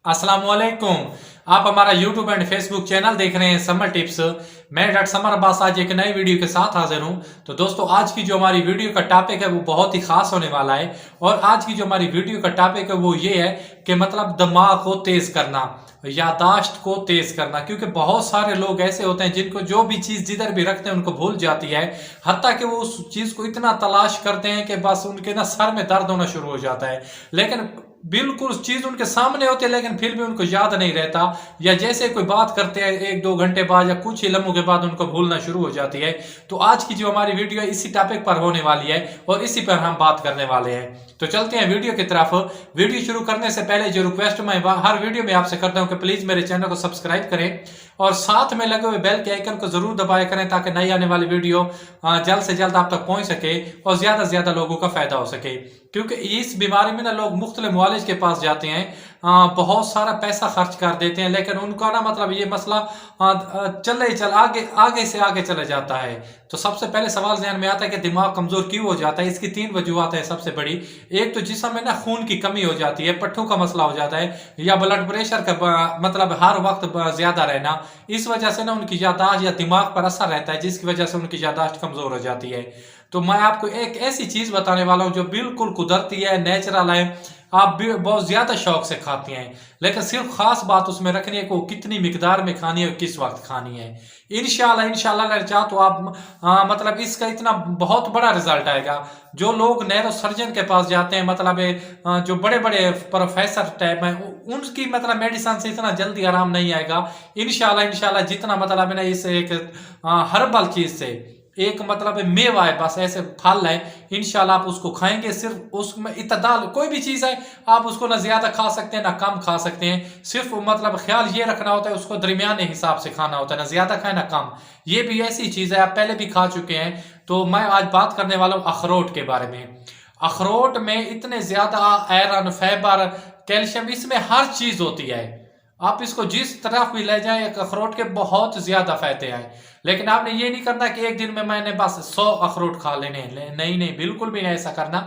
अस्सलाम वालेकुम। आप हमारा यूट्यूब एंड फेसबुक चैनल देख रहे हैं समर टिप्स। मैं डॉक्टर समर अब्बास आज एक नई वीडियो के साथ हाजिर हूं। तो दोस्तों, आज की जो हमारी वीडियो का टॉपिक है वो बहुत ही खास होने वाला है। और आज की जो हमारी वीडियो का टॉपिक है वो ये है कि मतलब दिमाग को तेज करना, यादाश्त को तेज करना। क्योंकि बहुत सारे लोग ऐसे होते हैं जिनको जो भी चीज जिधर भी रखते हैं उनको भूल जाती है। हत्ता कि वो उस चीज को इतना तलाश करते हैं कि बस उनके ना सर में दर्द होना शुरू हो जाता है। लेकिन बिल्कुल चीज उनके सामने होती है लेकिन फिर भी उनको याद नहीं रहता, या जैसे कोई बात करते हैं एक दो घंटे बाद या कुछ ही लम्हों के बाद उनको भूलना शुरू हो जाती है। तो आज की जो हमारी वीडियो है इसी टॉपिक पर होने वाली है और इसी पर हम बात करने वाले हैं। तो चलते हैं वीडियो की तरफ। वीडियो शुरू करने से पहले जो रिक्वेस्ट मैं हर वीडियो में आपसे करता हूं कि प्लीज मेरे चैनल को सब्सक्राइब करें और साथ में लगे हुए बेल के आइकन को जरूर दबाया करें ताकि नई आने वाली वीडियो जल्द से जल्द आप तक पहुंच सके और ज्यादा से ज्यादा लोगों का फायदा हो सके। क्योंकि इस बीमारी में ना लोग मुख्तलिफ मुआलिज के पास जाते हैं, बहुत सारा पैसा खर्च कर देते हैं, लेकिन उनका ना मतलब ये मसला चले चल आगे आगे से आगे चला जाता है। तो सबसे पहले सवाल ध्यान में आता है कि दिमाग कमजोर क्यों हो जाता है। इसकी तीन वजूहत है सबसे बड़ी। एक तो जिस्म में ना खून की कमी हो जाती है, पट्ठों का मसला हो जाता है, या ब्लड प्रेशर का मतलब हर वक्त ज्यादा रहना। इस वजह से ना उनकी यादाश्त या दिमाग पर असर रहता है जिसकी वजह से उनकी यादाश्त कमजोर हो जाती है। तो मैं आपको एक ऐसी चीज बताने वाला हूं जो बिल्कुल कुदरती है, नेचुरल है, आप भी बहुत ज्यादा शौक से खाते हैं, लेकिन सिर्फ खास बात उसमें रखनी है कि वो कितनी मिकदार में खानी है और किस वक्त खानी है। इंशाल्लाह इंशाल्लाह अगर चाहो तो आप मतलब इसका इतना बहुत बड़ा रिजल्ट आएगा। जो लोग नैरो सर्जन के पास जाते हैं, मतलब जो बड़े बड़े प्रोफेसर टाइप हैं, उनकी मतलब मेडिसिन से इतना जल्दी आराम नहीं आएगा। इंशाल्लाह इंशाल्लाह जितना मतलब है ना इस एक हर्बल चीज से एक मतलब मेवा है, बस ऐसे फल है, इंशाल्लाह आप उसको खाएंगे। सिर्फ उसमें इतदाल, कोई भी चीज है आप उसको ना ज्यादा खा सकते हैं ना कम खा सकते हैं। सिर्फ मतलब ख्याल ये रखना होता है उसको दरमियाने हिसाब से खाना होता है, ना ज्यादा खाए ना कम। ये भी ऐसी चीज है, आप पहले भी खा चुके हैं। तो मैं आज बात करने वाला हूँ अखरोट के बारे में। अखरोट में इतने ज्यादा आयरन, फाइबर, कैल्शियम, इसमें हर चीज होती है। आप इसको जिस तरफ भी ले जाएं, अखरोट के बहुत ज्यादा फायदे हैं। लेकिन आपने ये नहीं करना कि एक दिन में मैंने बस 100 अखरोट खा लेने, नहीं नहीं, बिल्कुल भी नहीं ऐसा करना।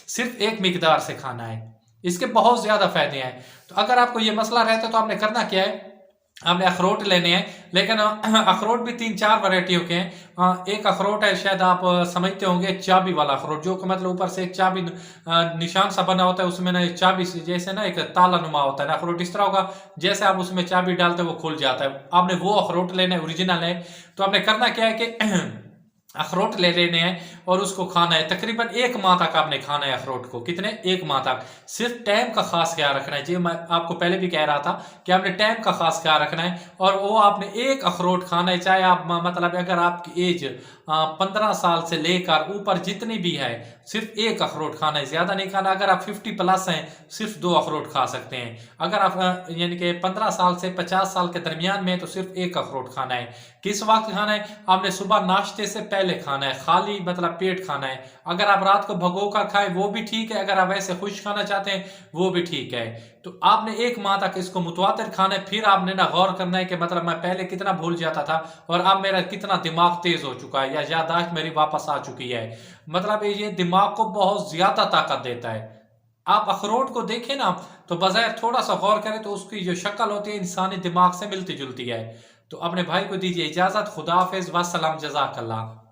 सिर्फ एक मिकदार से खाना है, इसके बहुत ज्यादा फायदे हैं। तो अगर आपको ये मसला रहता है तो आपने करना क्या है, आपने अखरोट लेने हैं। लेकिन अखरोट भी 3-4 वैरायटियों के हैं। एक अखरोट है, शायद आप समझते होंगे, चाबी वाला अखरोट, जो कि मतलब ऊपर से एक चाबी निशान सा बना होता है, उसमें ना एक चाबी जैसे ना एक ताला नुमा होता है ना, अखरोट इस तरह होगा, जैसे आप उसमें चाबी डालते हैं वो खुल जाता है। आपने वो अखरोट लेना है, ओरिजिनल है। तो आपने करना क्या है कि अखरोट ले लेने हैं और उसको खाना है। तकरीबन 1 माह तक आपने खाना है अखरोट को। कितने? 1 माह तक। सिर्फ टाइम का खास ख्याल रखना है। जी मैं आपको पहले भी कह रहा था कि आपने टाइम का खास ख्याल रखना है, और वो आपने एक अखरोट खाना है। चाहे आप मतलब अगर आपकी एज 15 साल से लेकर ऊपर जितनी भी है, सिर्फ एक अखरोट खाना है, ज्यादा नहीं खाना। अगर आप 50 प्लस हैं, सिर्फ 2 अखरोट खा सकते हैं। अगर आप यानी कि 15 साल से 50 साल के दरमियान में, तो सिर्फ एक अखरोट खाना है। किस वक्त खाना है? आपने सुबह नाश्ते से पहले खाना है, खाली मतलब पेट खाना है। अगर आप रात को भगो कर खाएं वो भी ठीक है, अगर आप ऐसे खुश खाना चाहते हैं वो भी ठीक है। तो आपने 1 माह तक इसको मुतवातिर खाना है। फिर आपने ना गौर करना है कि मतलब मैं पहले कितना भूल जाता था और अब मेरा कितना दिमाग तेज हो चुका है, या याददाश्त मेरी वापस आ चुकी है। मतलब ये दिमाग को बहुत ज्यादा ताकत देता है। आप अखरोट को देखें ना, तो बजाय थोड़ा सा गौर करें तो उसकी जो शक्ल होती है इंसानी दिमाग से मिलती जुलती है। तो अपने भाई को दीजिए इजाजत। खुदा हाफिज, वस्सलाम, जज़ाकल्लाह।